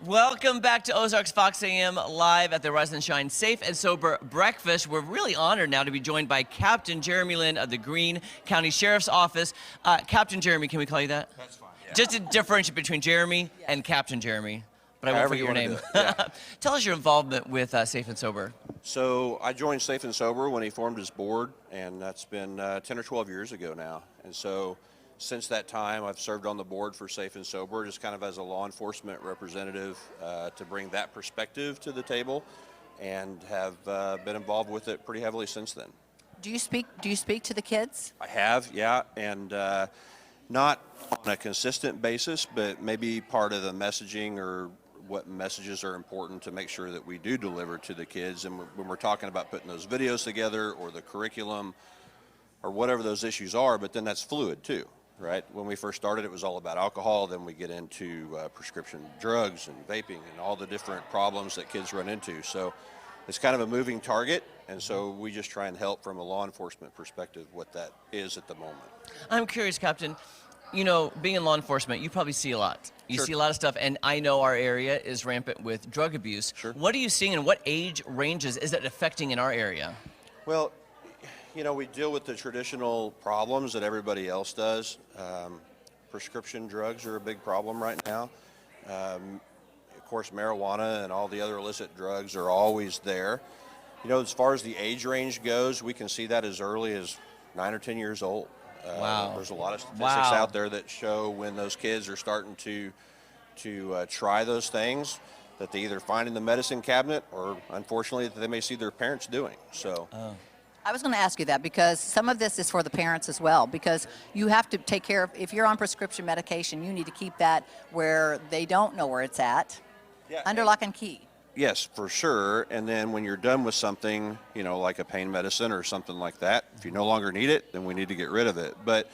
Welcome back to Ozarks Fox AM live at the Rise and Shine Safe and Sober Breakfast. We're really honored now to be joined by Captain Jeremy Lynn of the Greene County Sheriff's Office. Captain Jeremy, can we call you that? That's fine. Yeah. Just to differentiate between Jeremy and Captain Jeremy, but I won't forget your name. Yeah. Tell us your involvement with Safe and Sober. So I joined Safe and Sober when he formed his board, and that's been 10 or 12 years ago now. And so since that time, I've served on the board for Safe and Sober, just kind of as a law enforcement representative to bring that perspective to the table, and have been involved with it pretty heavily since then. Do you speak to the kids? I have, yeah, and not on a consistent basis, but maybe part of the messaging or what messages are important to make sure that we do deliver to the kids. And when we're talking about putting those videos together or the curriculum or whatever those issues are, but then that's fluid too, right? When we first started, it was all about alcohol. Then we get into prescription drugs and vaping and all the different problems that kids run into. So it's kind of a moving target. And so we just try and help from a law enforcement perspective what that is at the moment. I'm curious, Captain, you know, being in law enforcement, you probably see a lot. You Sure. see a lot of stuff, and I know our area is rampant with drug abuse. Sure. What are you seeing, and what age ranges is it affecting in our area? Well, you know, we deal with the traditional problems that everybody else does. Prescription drugs are a big problem right now. Of course, marijuana and all the other illicit drugs are always there. You know, as far as the age range goes, we can see that as early as 9 or 10 years old. Wow. There's a lot of statistics Wow. out there that show when those kids are starting to try those things that they either find in the medicine cabinet or, unfortunately, that they may see their parents doing. So. I was going to ask you that because some of this is for the parents as well, because you have to take care of, if you're on prescription medication, you need to keep that where they don't know where it's at, Yeah, under lock and key. Yes, for sure. And then when you're done with something, you know, like a pain medicine or something like that, if you no longer need it, then we need to get rid of it. But,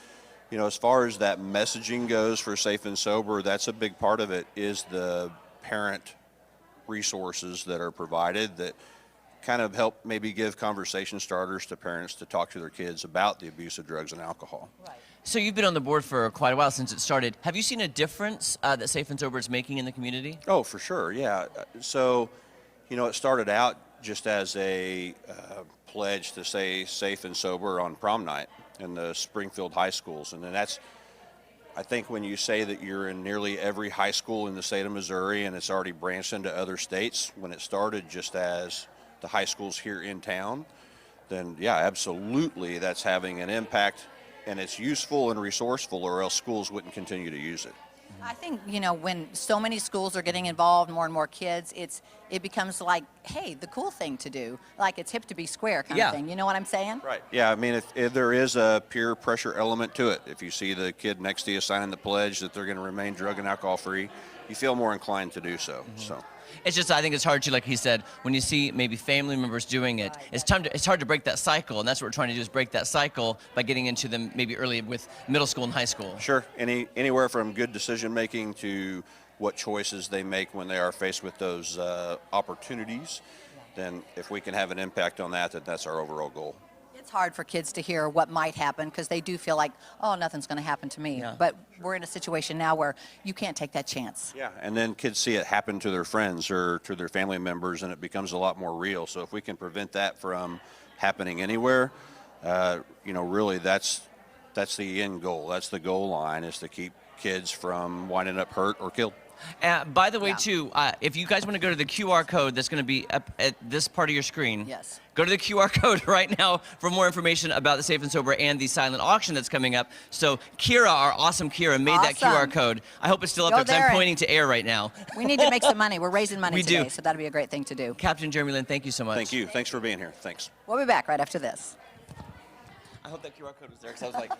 you know, as far as that messaging goes for Safe and Sober, that's a big part of it, is the parent resources that are provided that kind of help maybe give conversation starters to parents to talk to their kids about the abuse of drugs and alcohol. Right. So you've been on the board for quite a while, since it started. Have you seen a difference that Safe and Sober is making in the community? Oh, for sure, yeah. So, you know, it started out just as a pledge to say safe and sober on prom night in the Springfield high schools. And then that's, I think when you say that you're in nearly every high school in the state of Missouri, and it's already branched into other states, when it started just as the high schools here in town, then yeah, absolutely that's having an impact, and it's useful and resourceful, or else schools wouldn't continue to use it. I think, you know, when so many schools are getting involved, more and more kids, it becomes like, hey, the cool thing to do. Like it's hip to be square kind of thing. You know what I'm saying? Right. Yeah, I mean, if there is a peer pressure element to it, if you see the kid next to you signing the pledge that they're going to remain drug and alcohol free, you feel more inclined to do so. So. It's just, I think it's hard to, like he said, when you see maybe family members doing it, it's hard to break that cycle, and that's what we're trying to do, is break that cycle by getting into them maybe early with middle school and high school. Sure. Anywhere from good decision making to what choices they make when they are faced with those opportunities, then if we can have an impact on that, then that's our overall goal. It's hard for kids to hear what might happen because they do feel like, oh, nothing's going to happen to me. Yeah. But we're in a situation now where you can't take that chance. Yeah, and then kids see it happen to their friends or to their family members, and it becomes a lot more real. So if we can prevent that from happening anywhere, you know, really that's the end goal. That's the goal line, is to keep kids from winding up hurt or killed. By the way, too, if you guys want to go to the QR code that's going to be up at this part of your screen, Yes. Go to the QR code right now for more information about the Safe and Sober and the silent auction that's coming up. So Kira, our awesome Kira, made that QR code. I hope it's still up Go there because there I'm pointing to air right now. We need to make some money. We're raising money We today, do. so that'll be a great thing to do. Captain Jeremy Lynn, thank you so much. Thank you. Thanks for being here. Thanks. We'll be back right after this. I hope that QR code was there because I was like...